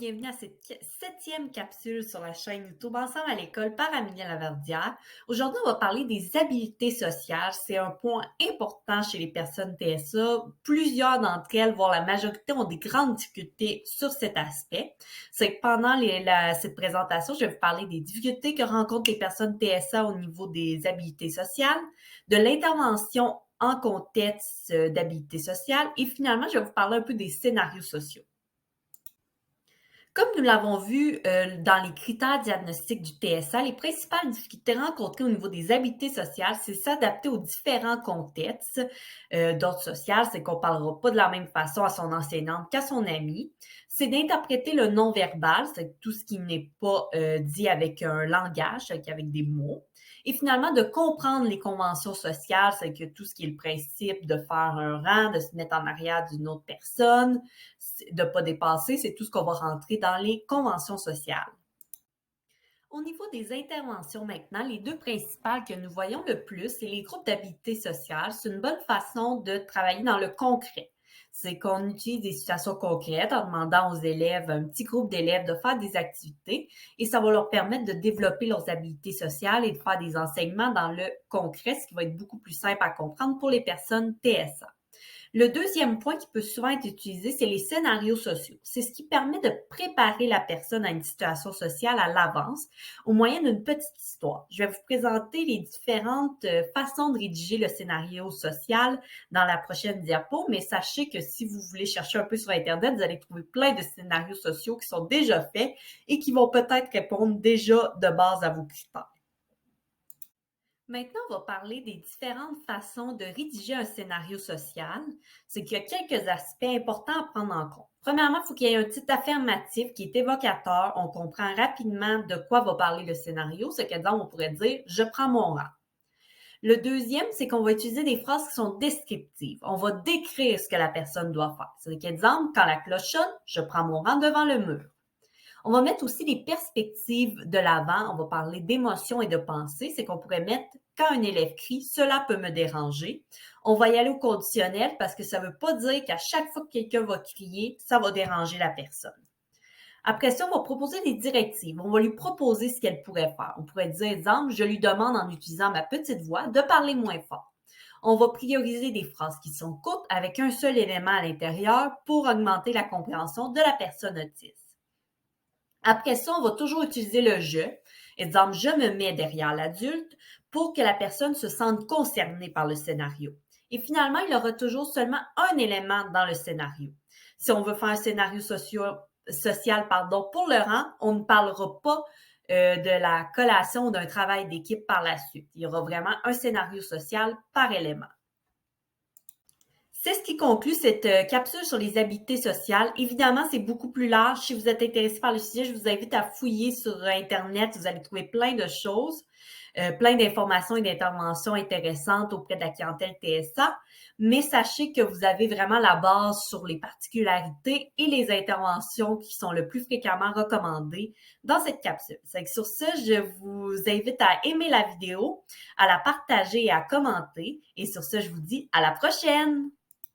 bienvenue à cette septième capsule sur la chaîne YouTube Ensemble à l'école par Amélie Laverdière. Aujourd'hui, on va parler des habiletés sociales. C'est un point important chez les personnes TSA. Plusieurs d'entre elles, voire la majorité, ont des grandes difficultés sur cet aspect. C'est que pendant cette présentation, je vais vous parler des difficultés que rencontrent les personnes TSA au niveau des habiletés sociales, de l'intervention en contexte d'habileté sociale et finalement, je vais vous parler un peu des scénarios sociaux. Comme nous l'avons vu dans les critères diagnostiques du TSA, les principales difficultés rencontrées au niveau des habiletés sociales, c'est s'adapter aux différents contextes d'ordre social. C'est qu'on ne parlera pas de la même façon à son enseignante qu'à son ami. C'est d'interpréter le non-verbal, c'est tout ce qui n'est pas dit avec un langage, avec des mots. Et finalement, de comprendre les conventions sociales, c'est que tout ce qui est le principe de faire un rang, de se mettre en arrière d'une autre personne, de ne pas dépasser, c'est tout ce qu'on va rentrer dans les conventions sociales. Au niveau des interventions maintenant, les deux principales que nous voyons le plus, c'est les groupes d'habileté sociale. C'est une bonne façon de travailler dans le concret. C'est qu'on utilise des situations concrètes en demandant aux élèves, un petit groupe d'élèves, de faire des activités et ça va leur permettre de développer leurs habiletés sociales et de faire des enseignements dans le concret, ce qui va être beaucoup plus simple à comprendre pour les personnes TSA. Le deuxième point qui peut souvent être utilisé, c'est les scénarios sociaux. C'est ce qui permet de préparer la personne à une situation sociale à l'avance au moyen d'une petite histoire. Je vais vous présenter les différentes façons de rédiger le scénario social dans la prochaine diapo, mais sachez que si vous voulez chercher un peu sur Internet, vous allez trouver plein de scénarios sociaux qui sont déjà faits et qui vont peut-être répondre déjà de base à vos critères. Maintenant, on va parler des différentes façons de rédiger un scénario social. C'est qu'il y a quelques aspects importants à prendre en compte. Premièrement, il faut qu'il y ait un petit affirmatif qui est évocateur. On comprend rapidement de quoi va parler le scénario. C'est qu'exemple, on pourrait dire « je prends mon rang ». Le deuxième, c'est qu'on va utiliser des phrases qui sont descriptives. On va décrire ce que la personne doit faire. C'est qu'exemple, quand la cloche sonne, je prends mon rang devant le mur. On va mettre aussi des perspectives de l'avant. On va parler d'émotions et de pensées. C'est qu'on pourrait mettre quand un élève crie, cela peut me déranger. On va y aller au conditionnel parce que ça ne veut pas dire qu'à chaque fois que quelqu'un va crier, ça va déranger la personne. Après ça, on va proposer des directives. On va lui proposer ce qu'elle pourrait faire. On pourrait dire, exemple, je lui demande en utilisant ma petite voix de parler moins fort. On va prioriser des phrases qui sont courtes avec un seul élément à l'intérieur pour augmenter la compréhension de la personne autiste. Après ça, on va toujours utiliser le « je ». Exemple, je me mets derrière l'adulte pour que la personne se sente concernée par le scénario. Et finalement, il y aura toujours seulement un élément dans le scénario. Si on veut faire un scénario social pour le rang, on ne parlera pas de la collation ou d'un travail d'équipe par la suite. Il y aura vraiment un scénario social par élément. C'est ce qui conclut cette capsule sur les habiletés sociales. Évidemment, c'est beaucoup plus large. Si vous êtes intéressé par le sujet, je vous invite à fouiller sur Internet. Vous allez trouver plein de choses, plein d'informations et d'interventions intéressantes auprès de la clientèle TSA. Mais sachez que vous avez vraiment la base sur les particularités et les interventions qui sont le plus fréquemment recommandées dans cette capsule. C'est que sur ce, je vous invite à aimer la vidéo, à la partager et à commenter. Et sur ce, je vous dis à la prochaine!